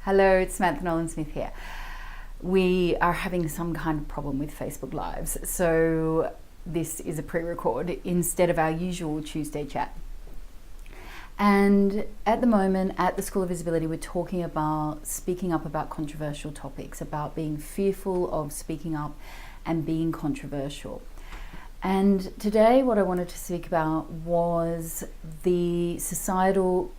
Hello, it's Samantha Nolan-Smith here. We are having some kind of problem with Facebook Lives, so this is a pre-record instead of our usual Tuesday chat. And at the moment, at the School of Visibility, we're talking about speaking up about controversial topics, about being fearful of speaking up and being controversial. And today what I wanted to speak about was the societal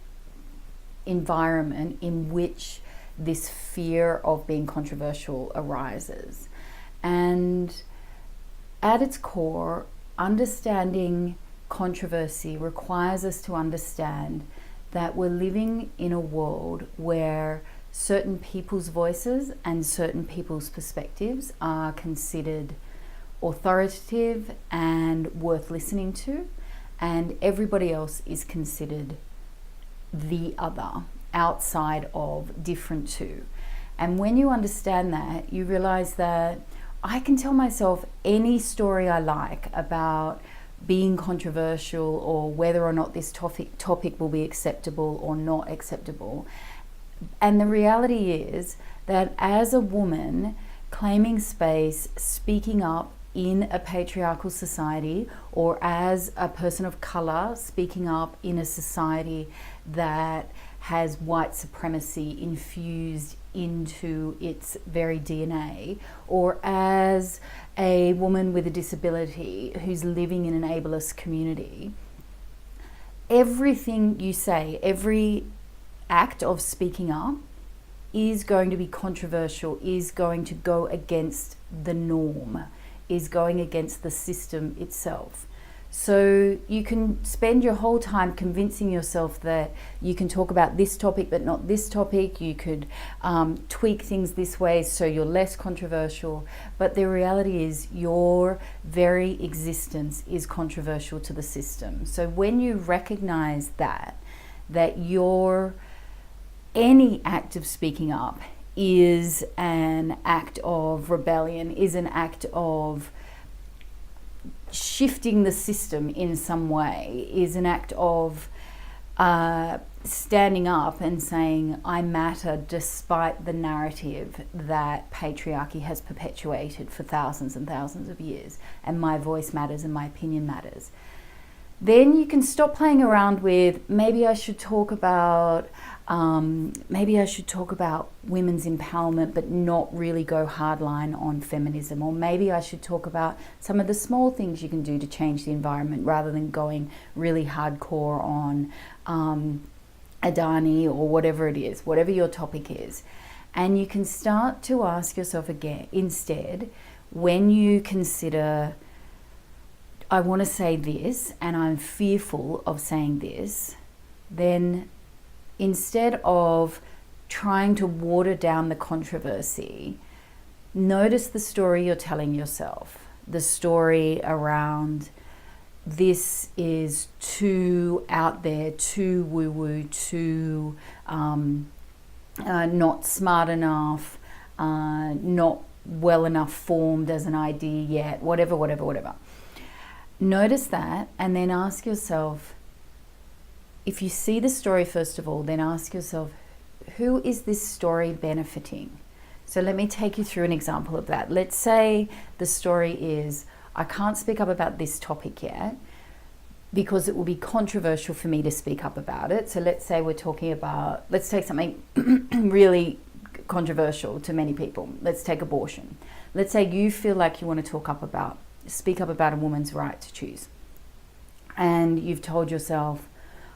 environment in which this fear of being controversial arises. And at its core, understanding controversy requires us to understand that we're living in a world where certain people's voices and certain people's perspectives are considered authoritative and worth listening to, and everybody else is considered the other, outside of, different to. And when you understand that, you realize that I can tell myself any story I like about being controversial or whether or not this topic will be acceptable or not acceptable. And the reality is that as a woman claiming space, speaking up in a patriarchal society, or as a person of color speaking up in a society that has white supremacy infused into its very DNA, or as a woman with a disability who's living in an ableist community, everything you say, every act of speaking up is going to be controversial, is going to go against the norm, is going against the system itself. So you can spend your whole time convincing yourself that you can talk about this topic but not this topic. You could tweak things this way so you're less controversial. But the reality is your very existence is controversial to the system. So when you recognize that your any act of speaking up is an act of rebellion, is an act of shifting the system in some way, is an act of standing up and saying, I matter despite the narrative that patriarchy has perpetuated for thousands and thousands of years, and my voice matters and my opinion matters. Then you can stop playing around with, maybe I should talk about women's empowerment but not really go hardline on feminism, or maybe I should talk about some of the small things you can do to change the environment rather than going really hardcore on Adani or whatever it is, whatever your topic is. And you can start to ask yourself again, instead, when you consider, I want to say this and I'm fearful of saying this, then instead of trying to water down the controversy, notice the story you're telling yourself. The story around this is too out there, too woo-woo, too not smart enough, not well enough formed as an idea yet, whatever. Notice that, and then ask yourself, if you see the story first of all, then ask yourself, who is this story benefiting? So let me take you through an example of that. Let's say the story is, I can't speak up about this topic yet because it will be controversial for me to speak up about it. So let's say we're talking about, let's take something really controversial to many people. Let's take abortion. Let's say you feel like you want to speak up about a woman's right to choose. And you've told yourself,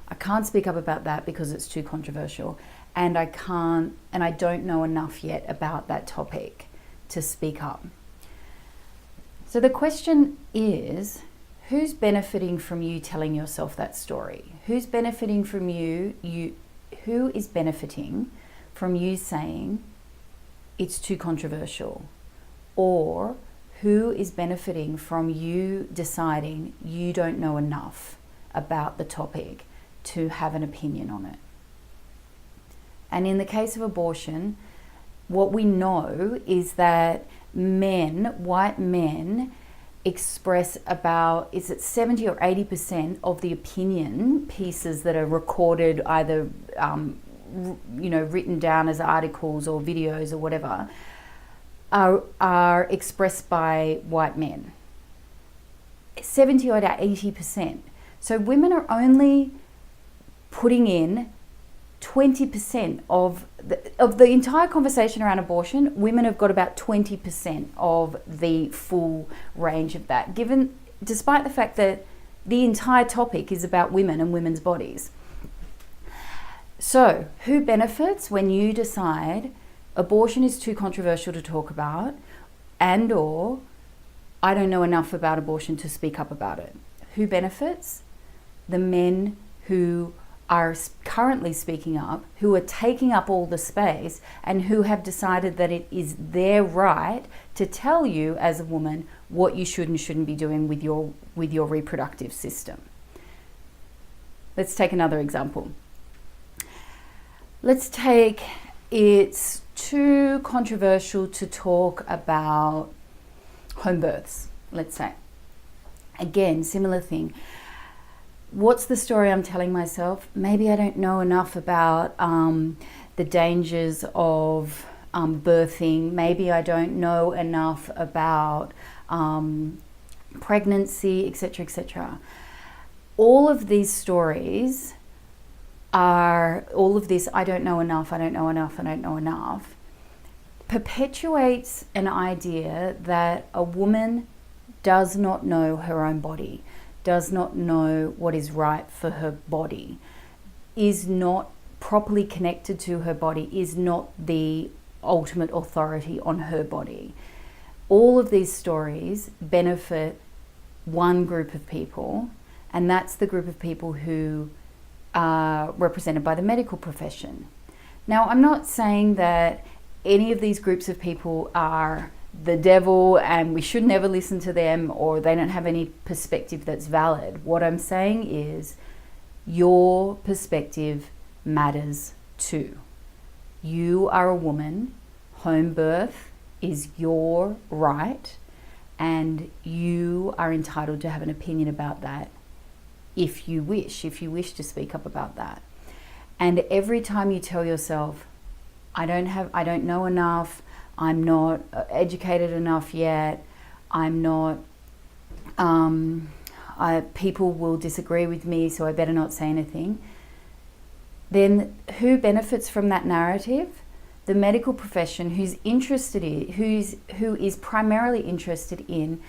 I can't speak up about that because it's too controversial, and I don't know enough yet about that topic to speak up. So the question is, who's benefiting from you telling yourself that story? Who's benefiting from who is benefiting from you saying it's too controversial? Or who is benefiting from you deciding you don't know enough about the topic to have an opinion on it? And in the case of abortion, what we know is that white men, express about, is it 70 or 80% of the opinion pieces that are recorded either written down as articles or videos or whatever, are expressed by white men. 70 or 80%. So women are only putting in 20% of the entire conversation around abortion. Women have got about 20% of the full range of that, despite the fact that the entire topic is about women and women's bodies. So who benefits when you decide abortion is too controversial to talk about, and or I don't know enough about abortion to speak up about it? Who benefits? The men who are currently speaking up, who are taking up all the space, and who have decided that it is their right to tell you as a woman what you should and shouldn't be doing with your reproductive system. Let's take another example. Let's take, it's too controversial to talk about home births, let's say. Again, similar thing. What's the story I'm telling myself? Maybe I don't know enough about the dangers of birthing. Maybe I don't know enough about pregnancy, etc., etc. All of these stories all of this I don't know enough, perpetuates an idea that a woman does not know her own body, does not know what is right for her body, is not properly connected to her body, is not the ultimate authority on her body. All of these stories benefit one group of people, and that's the group of people who are represented by the medical profession. Now, I'm not saying that any of these groups of people are the devil and we should never listen to them, or they don't have any perspective that's valid. What I'm saying is your perspective matters too. You are a woman, home birth is your right, and you are entitled to have an opinion about that if you wish to speak up about that. And every time you tell yourself, I don't know enough, I'm not educated enough yet, I'm not, people will disagree with me, so I better not say anything, then who benefits from that narrative? The medical profession, who is primarily interested in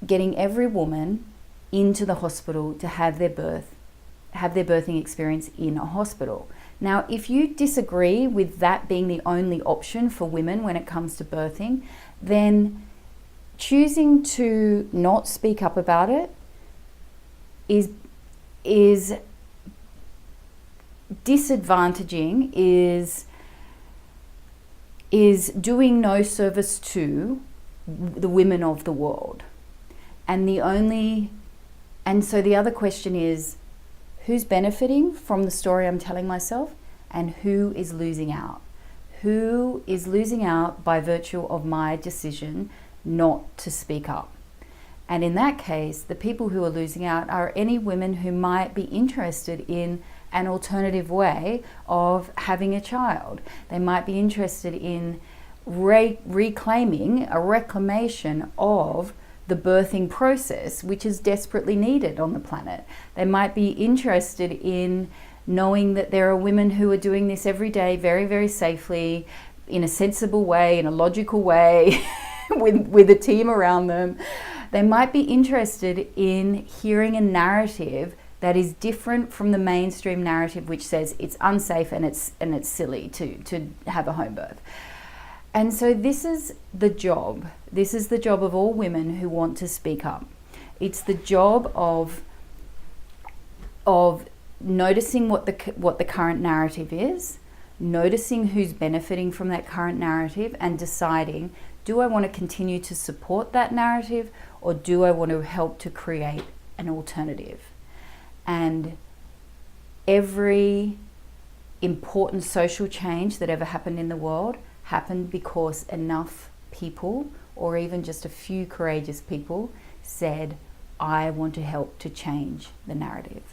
getting every woman into the hospital to have their birthing experience in a hospital. Now, if you disagree with that being the only option for women when it comes to birthing, then choosing to not speak up about it is disadvantaging, is doing no service to the women of the world. And so the other question is, who's benefiting from the story I'm telling myself, and who is losing out? Who is losing out by virtue of my decision not to speak up? And in that case, the people who are losing out are any women who might be interested in an alternative way of having a child. They might be interested in reclaiming a reclamation of the birthing process, which is desperately needed on the planet. They might be interested in knowing that there are women who are doing this every day very, very safely, in a sensible way, in a logical way, with a team around them. They might be interested in hearing a narrative that is different from the mainstream narrative, which says it's unsafe and it's silly to have a home birth. And so this is the job. This is the job of all women who want to speak up. It's the job of noticing what the current narrative is, noticing who's benefiting from that current narrative, and deciding, do I want to continue to support that narrative, or do I want to help to create an alternative? And every important social change that ever happened in the world happened because enough people, or even just a few courageous people, said, I want to help to change the narrative.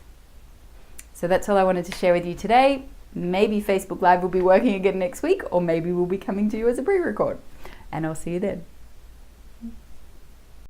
So that's all I wanted to share with you today. maybe Facebook Live will be working again next week, or maybe we'll be coming to you as a pre-record. And I'll see you then.